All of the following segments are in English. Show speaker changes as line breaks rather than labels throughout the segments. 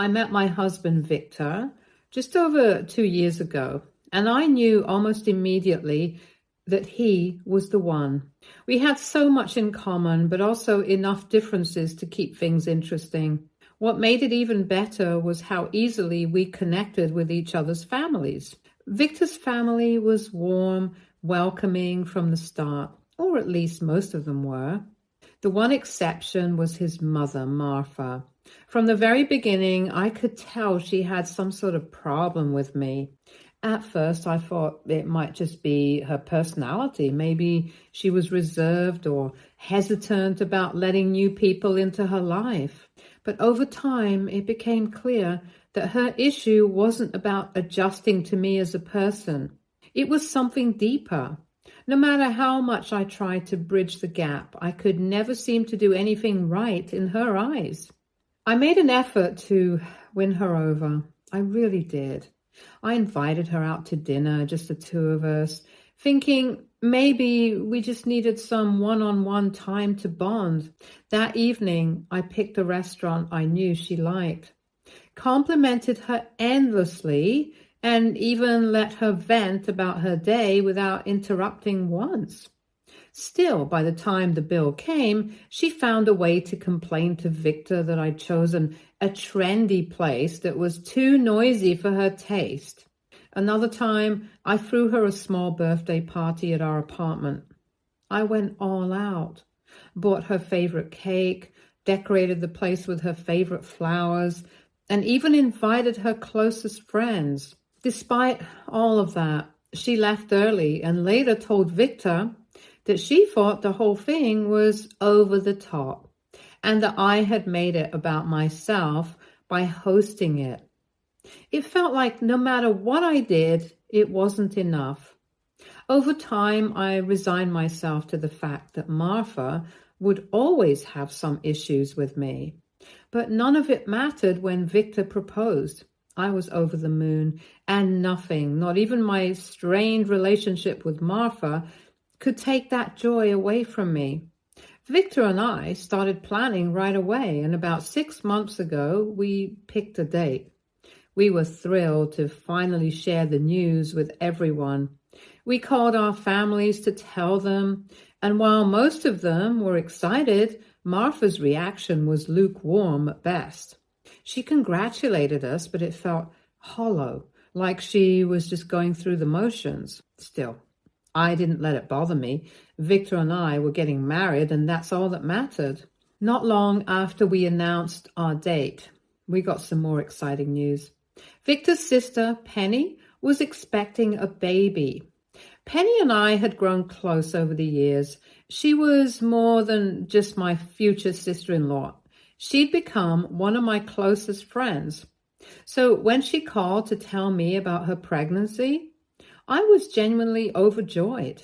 I met my husband, Vicktor, just over 2 years ago, and I knew almost immediately that he was the one. We had so much in common, but also enough differences to keep things interesting. What made it even better was how easily we connected with each other's families. Victor's family was warm, welcoming from the start, or at least most of them were. The one exception was his mother, Martha. From the very beginning, I could tell she had some sort of problem with me. At first, I thought it might just be her personality. Maybe she was reserved or hesitant about letting new people into her life. But over time, it became clear that her issue wasn't about adjusting to me as a person. It was something deeper. No matter how much I tried to bridge the gap, I could never seem to do anything right in her eyes. I made an effort to win her over. I really did. I invited her out to dinner, just the two of us, thinking maybe we just needed some one-on-one time to bond. That evening, I picked a restaurant I knew she liked, complimented her endlessly, and even let her vent about her day without interrupting once. Still, by the time the bill came, she found a way to complain to Vicktor that I'd chosen a trendy place that was too noisy for her taste. Another time, I threw her a small birthday party at our apartment. I went all out, bought her favorite cake, decorated the place with her favorite flowers, and even invited her closest friends. Despite all of that, she left early and later told Vicktor that she thought the whole thing was over the top and that I had made it about myself by hosting it. It felt like no matter what I did, it wasn't enough. Over time, I resigned myself to the fact that Martha would always have some issues with me. But none of it mattered when Vicktor proposed. I was over the moon, and nothing, not even my strained relationship with Martha, could take that joy away from me. Vicktor and I started planning right away, and about 6 months ago, we picked a date. We were thrilled to finally share the news with everyone. We called our families to tell them, and while most of them were excited, Martha's reaction was lukewarm at best. She congratulated us, but it felt hollow, like she was just going through the motions. Still, I didn't let it bother me. Vicktor and I were getting married, and that's all that mattered. Not long after we announced our date, we got some more exciting news. Vicktor's sister, Penny, was expecting a baby. Penny and I had grown close over the years. She was more than just my future sister-in-law. She'd become one of my closest friends. So when she called to tell me about her pregnancy, I was genuinely overjoyed.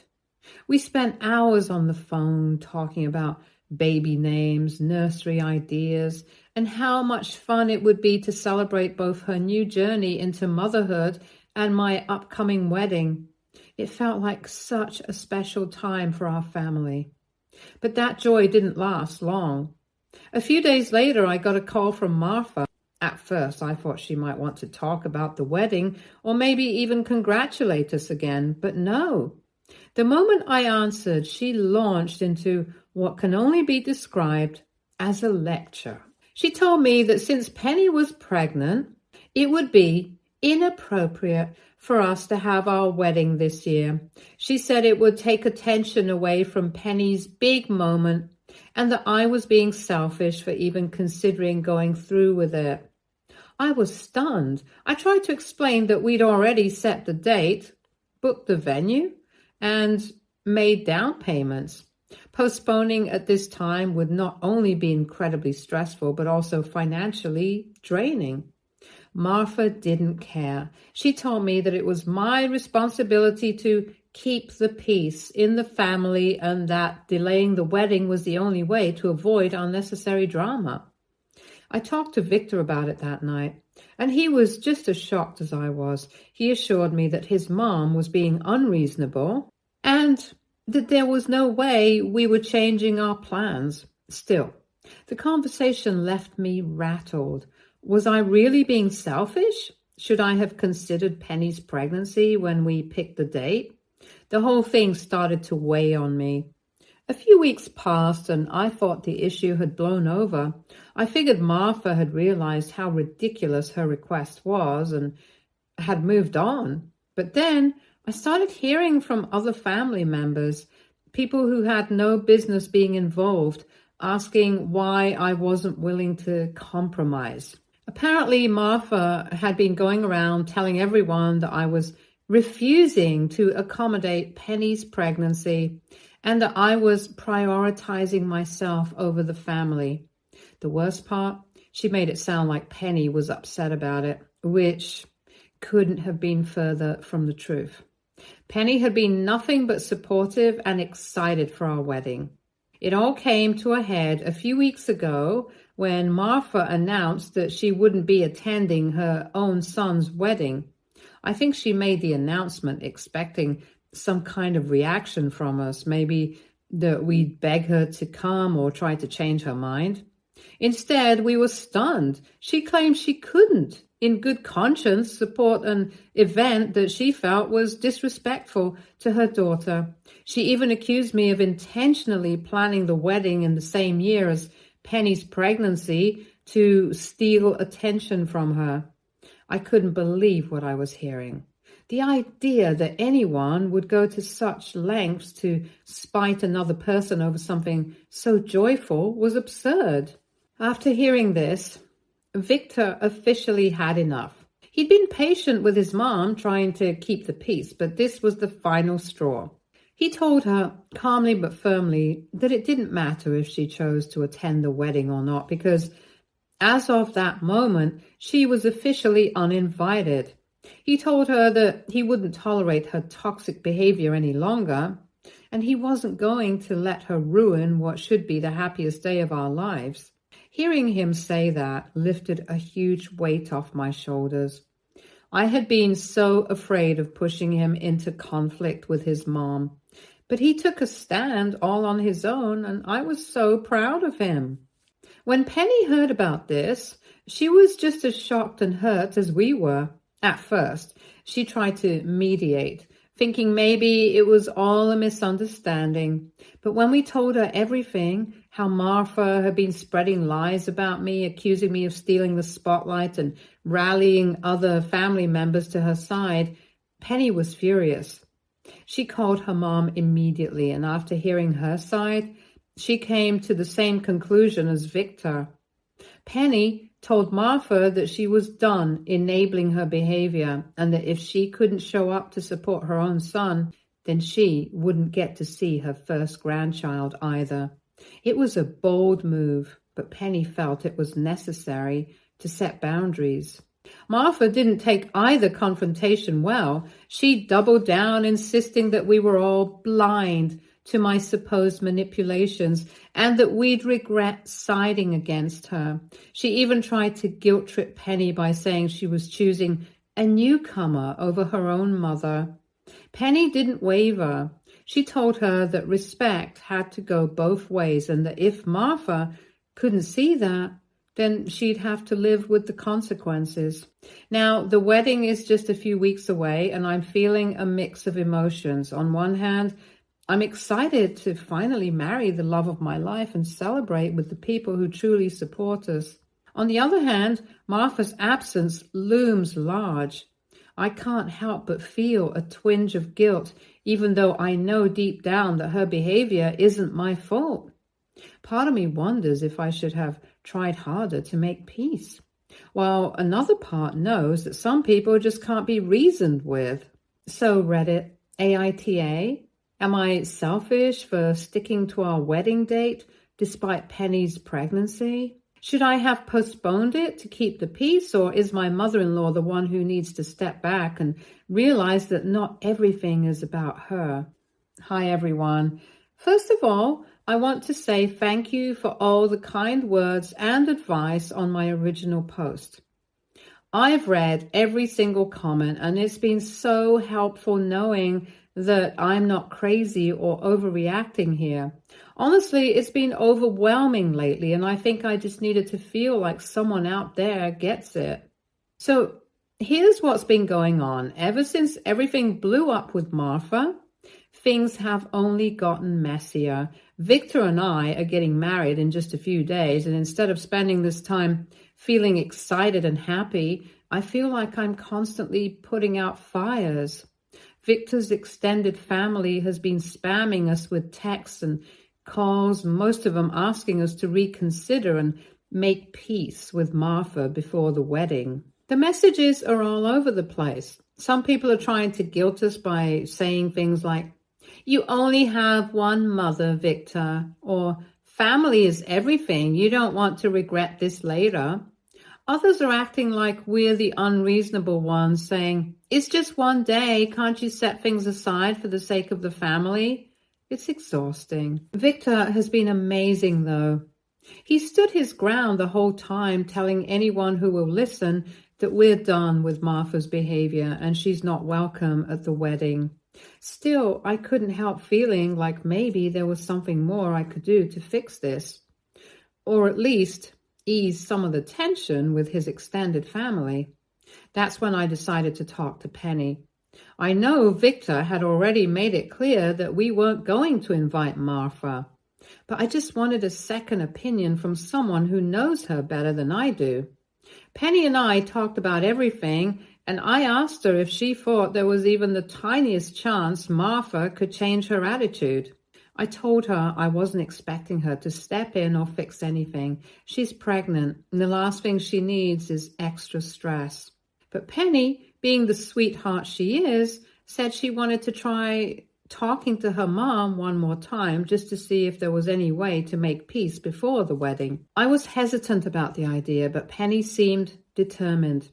We spent hours on the phone talking about baby names, nursery ideas, and how much fun it would be to celebrate both her new journey into motherhood and my upcoming wedding. It felt like such a special time for our family. But that joy didn't last long. A few days later, I got a call from Martha. At first, I thought she might want to talk about the wedding or maybe even congratulate us again, but no. The moment I answered, she launched into what can only be described as a lecture. She told me that since Penny was pregnant, it would be inappropriate for us to have our wedding this year. She said it would take attention away from Penny's big moment and that I was being selfish for even considering going through with it. I was stunned. I tried to explain that we'd already set the date, booked the venue, and made down payments. Postponing at this time would not only be incredibly stressful, but also financially draining. Martha didn't care. She told me that it was my responsibility to keep the peace in the family and that delaying the wedding was the only way to avoid unnecessary drama. I talked to Vicktor about it that night, and he was just as shocked as I was. He assured me that his mom was being unreasonable and that there was no way we were changing our plans. Still, the conversation left me rattled. Was I really being selfish? Should I have considered Penny's pregnancy when we picked the date? The whole thing started to weigh on me. A few weeks passed and I thought the issue had blown over. I figured Martha had realized how ridiculous her request was and had moved on. But then I started hearing from other family members, people who had no business being involved, asking why I wasn't willing to compromise. Apparently, Martha had been going around telling everyone that I was refusing to accommodate Penny's pregnancy and that I was prioritizing myself over the family. The worst part, she made it sound like Penny was upset about it, which couldn't have been further from the truth. Penny had been nothing but supportive and excited for our wedding. It all came to a head a few weeks ago when Martha announced that she wouldn't be attending her own son's wedding. I think she made the announcement expecting some kind of reaction from us, maybe that we'd beg her to come or try to change her mind. Instead, we were stunned. She claimed she couldn't, in good conscience, support an event that she felt was disrespectful to her daughter. She even accused me of intentionally planning the wedding in the same year as Penny's pregnancy to steal attention from her. I couldn't believe what I was hearing. The idea that anyone would go to such lengths to spite another person over something so joyful was absurd. After hearing this, Vicktor officially had enough. He'd been patient with his mom, trying to keep the peace, but this was the final straw. He told her, calmly but firmly, that it didn't matter if she chose to attend the wedding or not, because as of that moment, she was officially uninvited. He told her that he wouldn't tolerate her toxic behavior any longer, and he wasn't going to let her ruin what should be the happiest day of our lives. Hearing him say that lifted a huge weight off my shoulders. I had been so afraid of pushing him into conflict with his mom, but he took a stand all on his own, and I was so proud of him. When Penny heard about this, she was just as shocked and hurt as we were. At first, she tried to mediate, thinking maybe it was all a misunderstanding. But when we told her everything, how Martha had been spreading lies about me, accusing me of stealing the spotlight and rallying other family members to her side, Penny was furious. She called her mom immediately, and after hearing her side, she came to the same conclusion as Vicktor. Penny told Martha that she was done enabling her behavior and that if she couldn't show up to support her own son, then she wouldn't get to see her first grandchild either. It was a bold move, but Penny felt it was necessary to set boundaries. Martha didn't take either confrontation well. She doubled down, insisting that we were all blind to my supposed manipulations and that we'd regret siding against her. She even tried to guilt-trip Penny by saying she was choosing a newcomer over her own mother. Penny didn't waver. She told her that respect had to go both ways and that if Martha couldn't see that, then she'd have to live with the consequences. Now, the wedding is just a few weeks away, and I'm feeling a mix of emotions. On one hand, I'm excited to finally marry the love of my life and celebrate with the people who truly support us. On the other hand, Martha's absence looms large. I can't help but feel a twinge of guilt, even though I know deep down that her behavior isn't my fault. Part of me wonders if I should have tried harder to make peace, while another part knows that some people just can't be reasoned with. So Reddit, AITA, am I selfish for sticking to our wedding date despite Penny's pregnancy? Should I have postponed it to keep the peace, or is my mother-in-law the one who needs to step back and realize that not everything is about her? Hi, everyone. First of all, I want to say thank you for all the kind words and advice on my original post. I've read every single comment, and it's been so helpful knowing that I'm not crazy or overreacting here. Honestly, it's been overwhelming lately, and I think I just needed to feel like someone out there gets it. So here's what's been going on. Ever since everything blew up with Martha, things have only gotten messier. Vicktor and I are getting married in just a few days, and instead of spending this time feeling excited and happy, I feel like I'm constantly putting out fires. Vicktor's extended family has been spamming us with texts and calls, most of them asking us to reconsider and make peace with Martha before the wedding. The messages are all over the place. Some people are trying to guilt us by saying things like, "You only have one mother, Vicktor," or "Family is everything. You don't want to regret this later." Others are acting like we're the unreasonable ones, saying, "It's just one day. Can't you set things aside for the sake of the family?" It's exhausting. Vicktor has been amazing, though. He stood his ground the whole time, telling anyone who will listen that we're done with Martha's behavior and she's not welcome at the wedding. Still, I couldn't help feeling like maybe there was something more I could do to fix this, or at least ease some of the tension with his extended family. That's when I decided to talk to Penny. I know Vicktor had already made it clear that we weren't going to invite Martha, but I just wanted a second opinion from someone who knows her better than I do. Penny and I talked about everything, and I asked her if she thought there was even the tiniest chance Martha could change her attitude. I told her I wasn't expecting her to step in or fix anything. She's pregnant, and the last thing she needs is extra stress. But Penny, being the sweetheart she is, said she wanted to try talking to her mom one more time just to see if there was any way to make peace before the wedding. I was hesitant about the idea, but Penny seemed determined.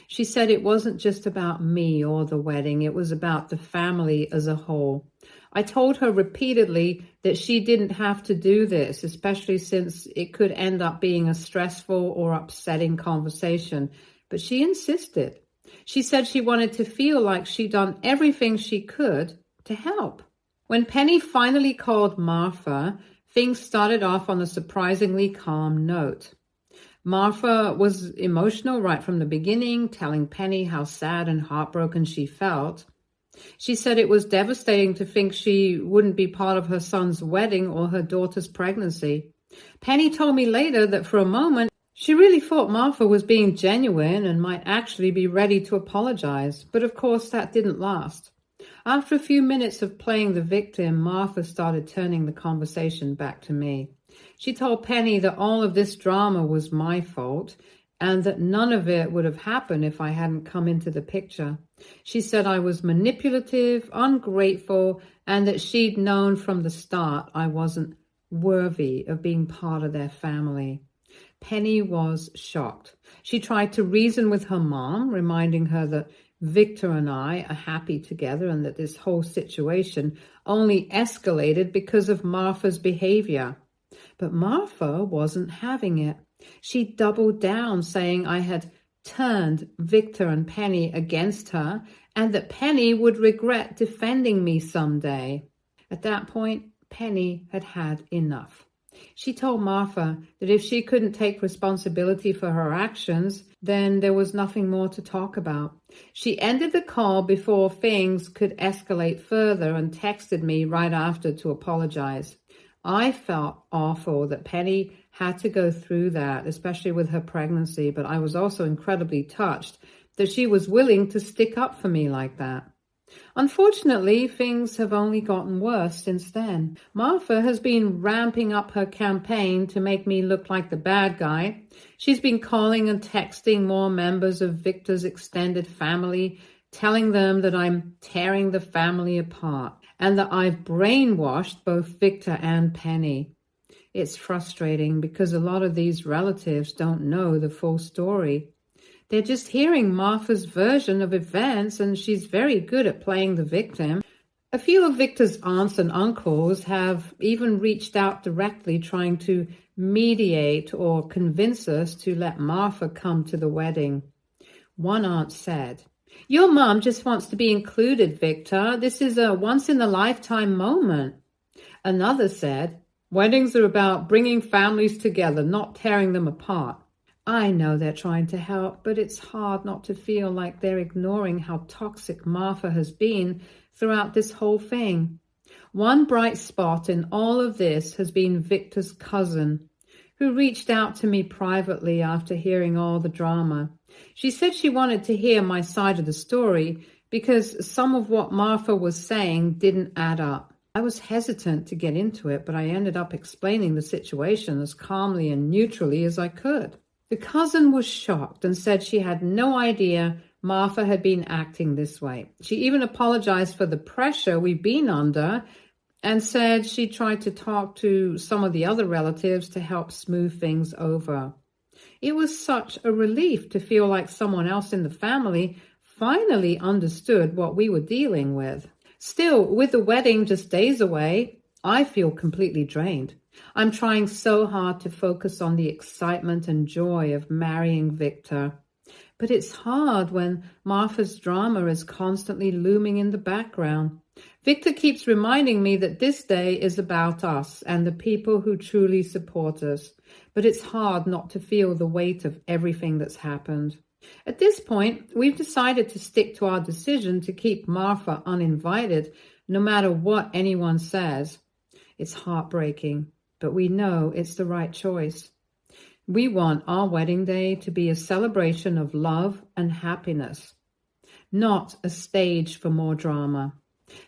She said it wasn't just about me or the wedding, it was about the family as a whole. I told her repeatedly that she didn't have to do this, especially since it could end up being a stressful or upsetting conversation, but she insisted. She said she wanted to feel like she'd done everything she could to help. When Penny finally called Martha, things started off on a surprisingly calm note. Martha was emotional right from the beginning, telling Penny how sad and heartbroken she felt. She said it was devastating to think she wouldn't be part of her son's wedding or her daughter's pregnancy. Penny told me later that for a moment, she really thought Martha was being genuine and might actually be ready to apologize. But of course, that didn't last. After a few minutes of playing the victim, Martha started turning the conversation back to me. She told Penny that all of this drama was my fault and that none of it would have happened if I hadn't come into the picture. She said I was manipulative, ungrateful, and that she'd known from the start I wasn't worthy of being part of their family. Penny was shocked. She tried to reason with her mom, reminding her that Vicktor and I are happy together and that this whole situation only escalated because of Martha's behavior. But Martha wasn't having it. She doubled down, saying I had turned Vicktor and Penny against her and that Penny would regret defending me someday. At that point, Penny had had enough. She told Martha that if she couldn't take responsibility for her actions, then there was nothing more to talk about. She ended the call before things could escalate further and texted me right after to apologize. I felt awful that Penny had to go through that, especially with her pregnancy, but I was also incredibly touched that she was willing to stick up for me like that. Unfortunately, things have only gotten worse since then. Martha has been ramping up her campaign to make me look like the bad guy. She's been calling and texting more members of Vicktor's extended family, telling them that I'm tearing the family apart and that I've brainwashed both Vicktor and Penny. It's frustrating because a lot of these relatives don't know the full story. They're just hearing Martha's version of events, and she's very good at playing the victim. A few of Vicktor's aunts and uncles have even reached out directly trying to mediate or convince us to let Martha come to the wedding. One aunt said, "Your mom just wants to be included, Vicktor. This is a once-in-a-lifetime moment." Another said, "Weddings are about bringing families together, not tearing them apart." I know they're trying to help, but it's hard not to feel like they're ignoring how toxic Martha has been throughout this whole thing. One bright spot in all of this has been Victor's cousin, who reached out to me privately after hearing all the drama. She said she wanted to hear my side of the story because some of what Martha was saying didn't add up. I was hesitant to get into it, but I ended up explaining the situation as calmly and neutrally as I could. The cousin was shocked and said she had no idea Martha had been acting this way. She even apologized for the pressure we've been under and said she tried to talk to some of the other relatives to help smooth things over. It was such a relief to feel like someone else in the family finally understood what we were dealing with. Still, with the wedding just days away, I feel completely drained. I'm trying so hard to focus on the excitement and joy of marrying Vicktor. But it's hard when Martha's drama is constantly looming in the background. Vicktor keeps reminding me that this day is about us and the people who truly support us. But it's hard not to feel the weight of everything that's happened. At this point, we've decided to stick to our decision to keep Martha uninvited, no matter what anyone says. It's heartbreaking, but we know it's the right choice. We want our wedding day to be a celebration of love and happiness, not a stage for more drama.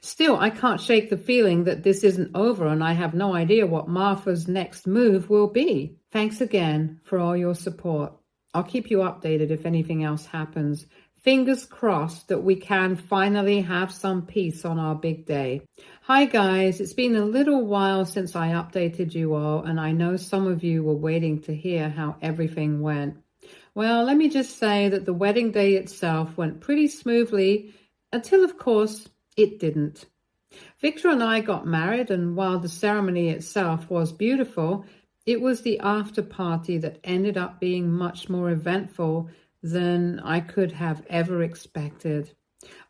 Still, I can't shake the feeling that this isn't over and I have no idea what Martha's next move will be. Thanks again for all your support. I'll keep you updated if anything else happens. Fingers crossed that we can finally have some peace on our big day. Hi guys, it's been a little while since I updated you all, and I know some of you were waiting to hear how everything went. Well, let me just say that the wedding day itself went pretty smoothly until, of course, it didn't. Vicktor and I got married, and while the ceremony itself was beautiful, it was the after party that ended up being much more eventful than I could have ever expected.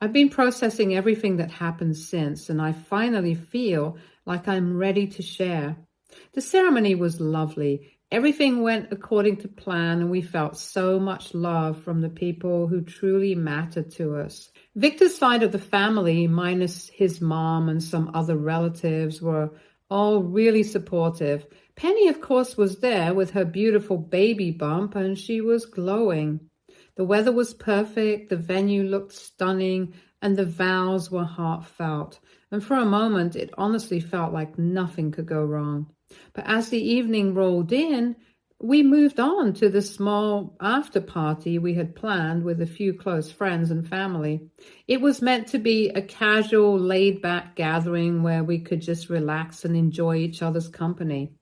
I've been processing everything that happened since, and I finally feel like I'm ready to share. The ceremony was lovely. Everything went according to plan, and we felt so much love from the people who truly mattered to us. Victor's side of the family, minus his mom and some other relatives, were all really supportive. Penny, of course, was there with her beautiful baby bump, and she was glowing. The weather was perfect, the venue looked stunning, and the vows were heartfelt. And for a moment, it honestly felt like nothing could go wrong. But as the evening rolled in, we moved on to the small after party we had planned with a few close friends and family. It was meant to be a casual, laid-back gathering where we could just relax and enjoy each other's company.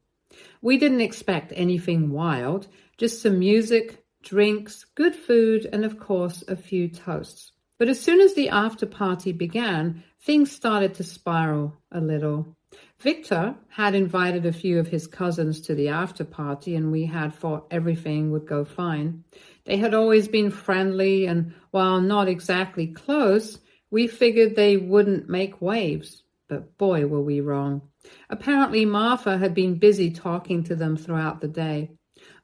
We didn't expect anything wild, just some music, drinks, good food, and of course, a few toasts. But as soon as the after party began, things started to spiral a little. Vicktor had invited a few of his cousins to the after party, and we had thought everything would go fine. They had always been friendly, and while not exactly close, we figured they wouldn't make waves. But boy, were we wrong. Apparently, Martha had been busy talking to them throughout the day.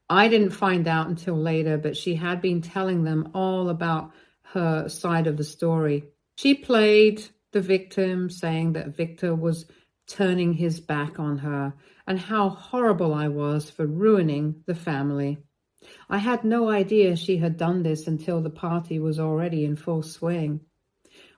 I didn't find out until later, but she had been telling them all about her side of the story. She played the victim, saying that Vicktor was turning his back on her and how horrible I was for ruining the family. I had no idea she had done this until the party was already in full swing.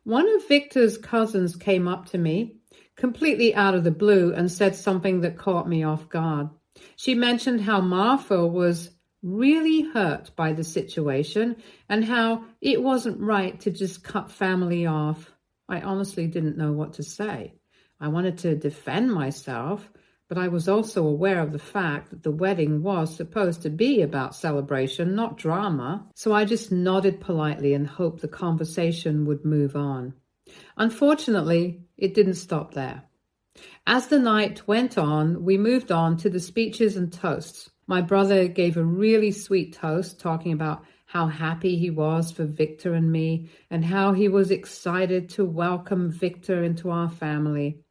One of Victor's cousins came up to me, completely out of the blue, and said something that caught me off guard. She mentioned how Martha was really hurt by the situation and how it wasn't right to just cut family off. I honestly didn't know what to say. I wanted to defend myself, but I was also aware of the fact that the wedding was supposed to be about celebration, not drama. So I just nodded politely and hoped the conversation would move on. Unfortunately, it didn't stop there. As the night went on, we moved on to the speeches and toasts. My brother gave a really sweet toast talking about how happy he was for Vicktor and me, and how he was excited to welcome Vicktor into our family.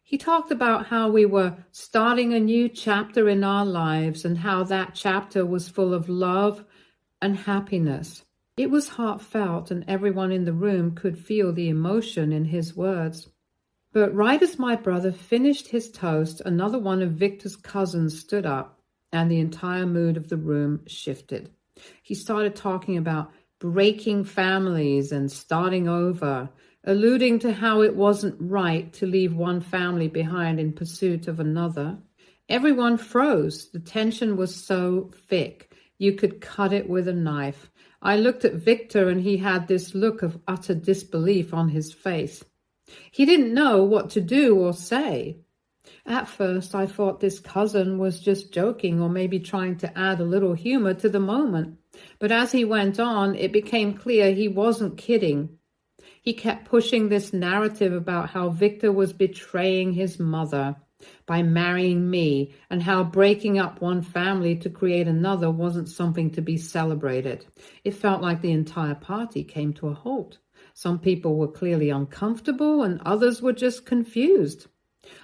He talked about how we were starting a new chapter in our lives and how that chapter was full of love and happiness. It was heartfelt, and everyone in the room could feel the emotion in his words. But right as my brother finished his toast, another one of Victor's cousins stood up, and the entire mood of the room shifted. He started talking about breaking families and starting over, alluding to how it wasn't right to leave one family behind in pursuit of another. Everyone froze. The tension was so thick, you could cut it with a knife. I looked at Vicktor, and he had this look of utter disbelief on his face. He didn't know what to do or say. At first, I thought this cousin was just joking or maybe trying to add a little humor to the moment. But as he went on, it became clear he wasn't kidding. He kept pushing this narrative about how Vicktor was betraying his mother by marrying me, and how breaking up one family to create another wasn't something to be celebrated. It felt like the entire party came to a halt. Some people were clearly uncomfortable, and others were just confused.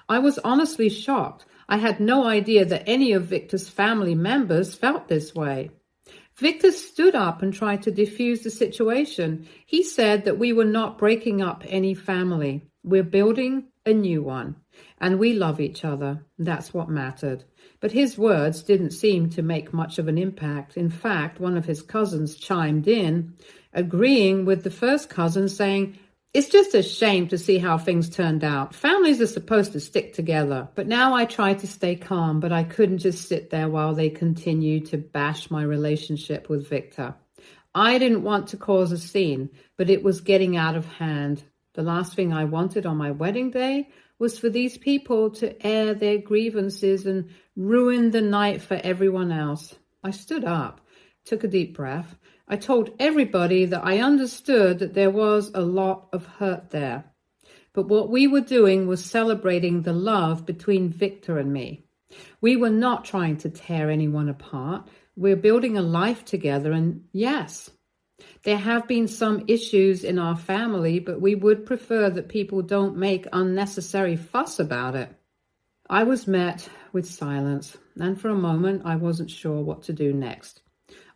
I was honestly shocked. I had no idea that any of Victor's family members felt this way. Vicktor stood up and tried to defuse the situation. He said that we were not breaking up any family. We're building a new one, and we love each other. That's what mattered. But his words didn't seem to make much of an impact. In fact, one of his cousins chimed in, agreeing with the first cousin, saying, "It's just a shame to see how things turned out. Families are supposed to stick together." But now I tried to stay calm, but I couldn't just sit there while they continued to bash my relationship with Vicktor. I didn't want to cause a scene, but it was getting out of hand. The last thing I wanted on my wedding day was for these people to air their grievances and ruin the night for everyone else. I stood up, took a deep breath. I told everybody that I understood that there was a lot of hurt there. But what we were doing was celebrating the love between Vicktor and me. We were not trying to tear anyone apart. We're building a life together, and yes, there have been some issues in our family, but we would prefer that people don't make unnecessary fuss about it. I was met with silence, and for a moment I wasn't sure what to do next.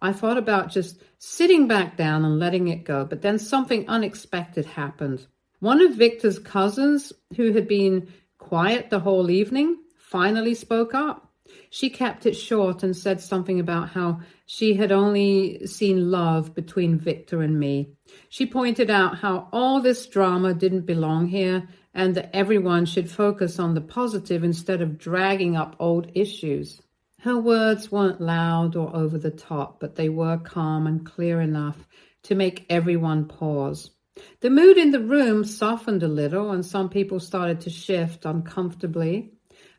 I thought about just sitting back down and letting it go, but then something unexpected happened. One of Victor's cousins, who had been quiet the whole evening, finally spoke up. She kept it short and said something about how she had only seen love between Vicktor and me. She pointed out how all this drama didn't belong here, and that everyone should focus on the positive instead of dragging up old issues. Her words weren't loud or over the top, but they were calm and clear enough to make everyone pause. The mood in the room softened a little, and some people started to shift uncomfortably,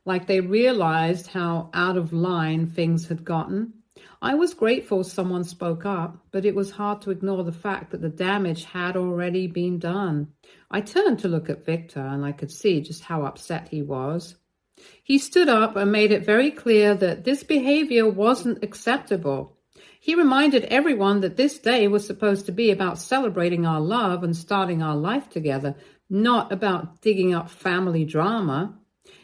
like they realized how out of line things had gotten. I was grateful someone spoke up, but it was hard to ignore the fact that the damage had already been done. I turned to look at Vicktor, and I could see just how upset he was. He stood up and made it very clear that this behavior wasn't acceptable. He reminded everyone that this day was supposed to be about celebrating our love and starting our life together, not about digging up family drama.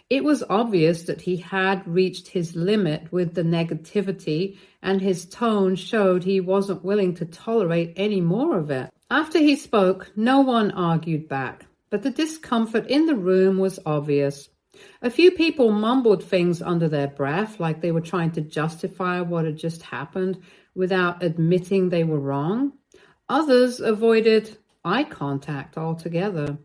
It was obvious that he had reached his limit with the negativity, and his tone showed he wasn't willing to tolerate any more of it. After he spoke, no one argued back, but the discomfort in the room was obvious. A few people mumbled things under their breath, like they were trying to justify what had just happened without admitting they were wrong. Others avoided eye contact altogether.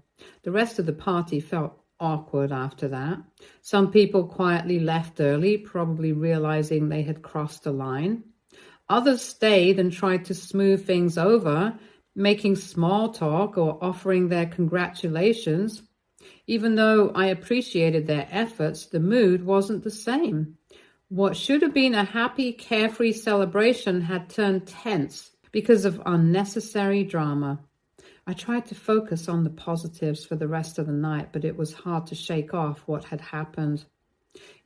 The rest of the party felt awkward after that. Some people quietly left early, probably realizing they had crossed a line. Others stayed and tried to smooth things over, making small talk or offering their congratulations. Even though I appreciated their efforts, the mood wasn't the same. What should have been a happy, carefree celebration had turned tense because of unnecessary drama. I tried to focus on the positives for the rest of the night, but it was hard to shake off what had happened.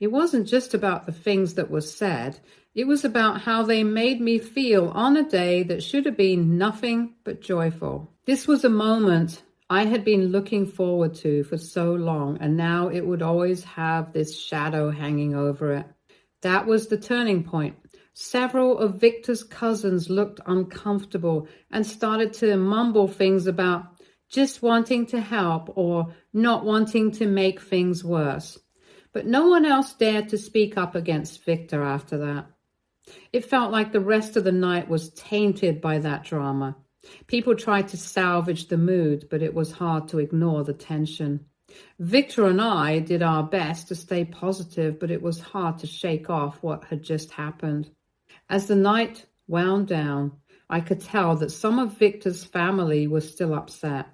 It wasn't just about the things that were said. It was about how they made me feel on a day that should have been nothing but joyful. This was a moment I had been looking forward to for so long, and now it would always have this shadow hanging over it. That was the turning point. Several of Victor's cousins looked uncomfortable and started to mumble things about just wanting to help or not wanting to make things worse. But no one else dared to speak up against Vicktor after that. It felt like the rest of the night was tainted by that drama. People tried to salvage the mood, but it was hard to ignore the tension. Vicktor and I did our best to stay positive, but it was hard to shake off what had just happened. As the night wound down, I could tell that some of Victor's family was still upset.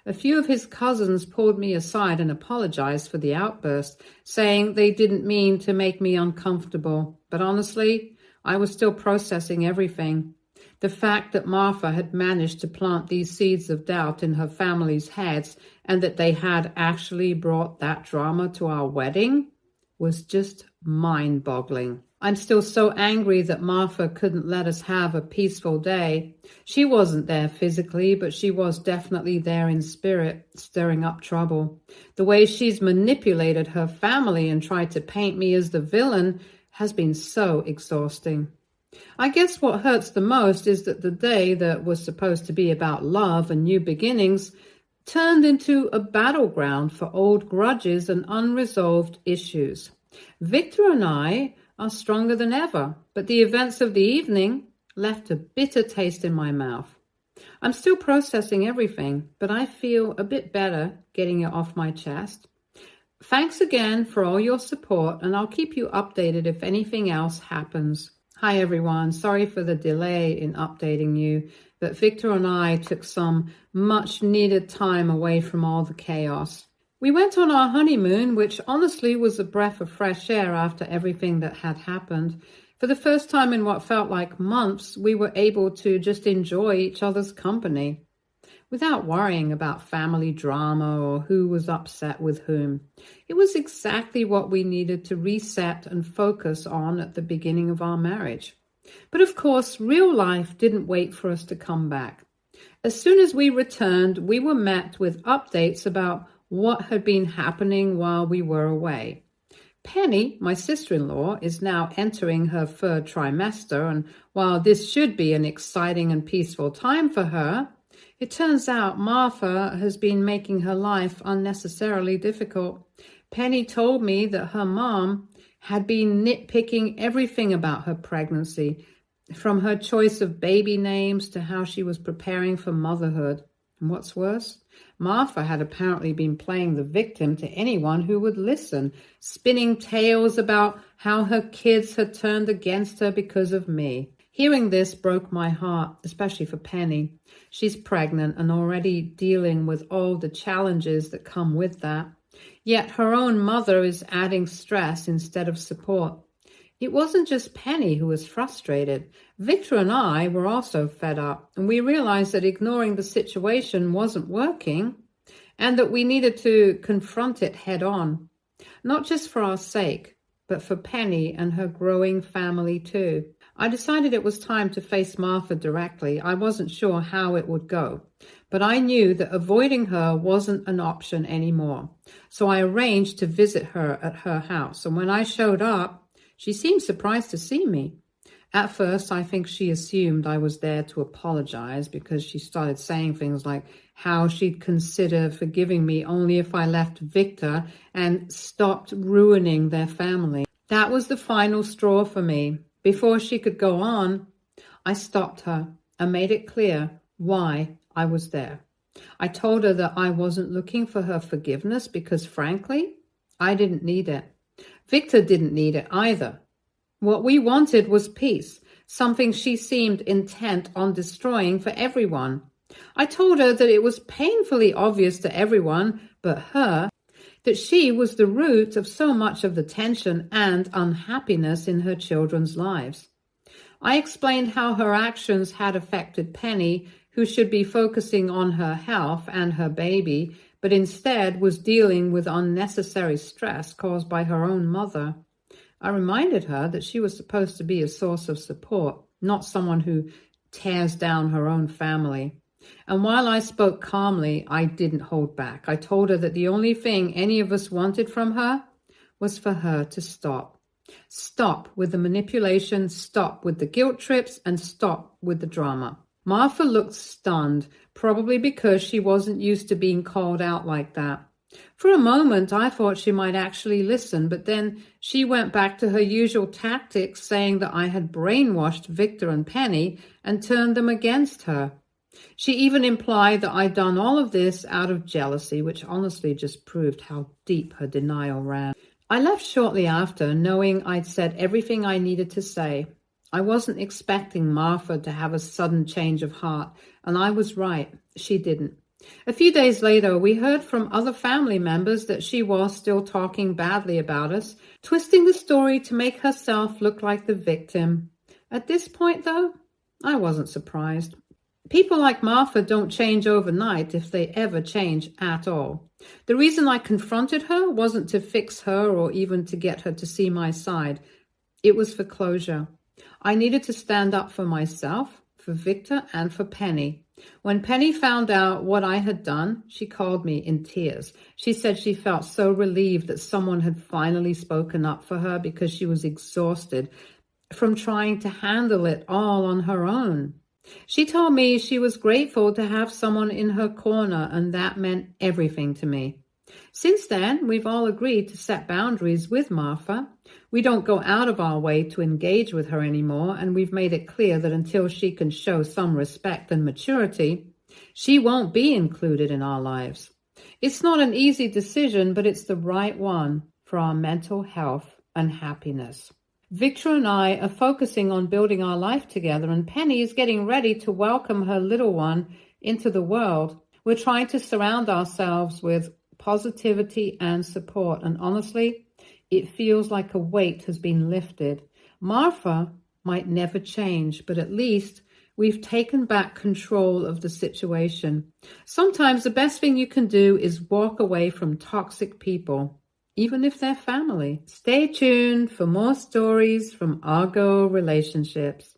A few of his cousins pulled me aside and apologized for the outburst, saying they didn't mean to make me uncomfortable. But honestly, I was still processing everything. The fact that Martha had managed to plant these seeds of doubt in her family's heads and that they had actually brought that drama to our wedding was just mind-boggling. I'm still so angry that Martha couldn't let us have a peaceful day. She wasn't there physically, but she was definitely there in spirit, stirring up trouble. The way she's manipulated her family and tried to paint me as the villain has been so exhausting. I guess what hurts the most is that the day that was supposed to be about love and new beginnings turned into a battleground for old grudges and unresolved issues. Vicktor and I are stronger than ever, but the events of the evening left a bitter taste in my mouth. I'm still processing everything, but I feel a bit better getting it off my chest. Thanks again for all your support, and I'll keep you updated if anything else happens. Hi everyone, sorry for the delay in updating you, but Vicktor and I took some much needed time away from all the chaos. We went on our honeymoon, which honestly was a breath of fresh air after everything that had happened. For the first time in what felt like months, we were able to just enjoy each other's company without worrying about family drama or who was upset with whom. It was exactly what we needed to reset and focus on at the beginning of our marriage. But of course, real life didn't wait for us to come back. As soon as we returned, we were met with updates about what had been happening while we were away. Penny, my sister-in-law, is now entering her third trimester, and while this should be an exciting and peaceful time for her, it turns out Martha has been making her life unnecessarily difficult. Penny told me that her mom had been nitpicking everything about her pregnancy, from her choice of baby names to how she was preparing for motherhood. And what's worse, Martha had apparently been playing the victim to anyone who would listen, spinning tales about how her kids had turned against her because of me. Hearing this broke my heart, especially for Penny. She's pregnant and already dealing with all the challenges that come with that. Yet her own mother is adding stress instead of support. It wasn't just Penny who was frustrated. Vicktor and I were also fed up, and we realized that ignoring the situation wasn't working and that we needed to confront it head on, not just for our sake, but for Penny and her growing family too. I decided it was time to face Martha directly. I wasn't sure how it would go, but I knew that avoiding her wasn't an option anymore. So I arranged to visit her at her house, and when I showed up, she seemed surprised to see me. At first, I think she assumed I was there to apologize because she started saying things like how she'd consider forgiving me only if I left Vicktor and stopped ruining their family. That was the final straw for me. Before she could go on, I stopped her and made it clear why I was there. I told her that I wasn't looking for her forgiveness because, frankly, I didn't need it. Vicktor didn't need it either. What we wanted was peace, something she seemed intent on destroying for everyone. I told her that it was painfully obvious to everyone but her that she was the root of so much of the tension and unhappiness in her children's lives. I explained how her actions had affected Penny, who should be focusing on her health and her baby, but instead was dealing with unnecessary stress caused by her own mother. I reminded her that she was supposed to be a source of support, not someone who tears down her own family. And while I spoke calmly, I didn't hold back. I told her that the only thing any of us wanted from her was for her to stop. Stop with the manipulation, stop with the guilt trips, and stop with the drama. Martha looked stunned, probably because she wasn't used to being called out like that. For a moment, I thought she might actually listen, but then she went back to her usual tactics, saying that I had brainwashed Vicktor and Penny and turned them against her. She even implied that I'd done all of this out of jealousy, which honestly just proved how deep her denial ran. I left shortly after, knowing I'd said everything I needed to say. I wasn't expecting Martha to have a sudden change of heart, and I was right. She didn't. A few days later, we heard from other family members that she was still talking badly about us, twisting the story to make herself look like the victim. At this point, though, I wasn't surprised. People like Martha don't change overnight, if they ever change at all. The reason I confronted her wasn't to fix her or even to get her to see my side. It was for closure. I needed to stand up for myself, for Vicktor, and for Penny. When Penny found out what I had done, she called me in tears. She said she felt so relieved that someone had finally spoken up for her because she was exhausted from trying to handle it all on her own. She told me she was grateful to have someone in her corner, and that meant everything to me. Since then, we've all agreed to set boundaries with Martha. We don't go out of our way to engage with her anymore, and we've made it clear that until she can show some respect and maturity, she won't be included in our lives. It's not an easy decision, but it's the right one for our mental health and happiness. Vicktor and I are focusing on building our life together, and Penny is getting ready to welcome her little one into the world. We're trying to surround ourselves with positivity and support, and honestly, it feels like a weight has been lifted. Martha might never change, but at least we've taken back control of the situation. Sometimes the best thing you can do is walk away from toxic people, even if they're family. Stay tuned for more stories from Argo Relationships.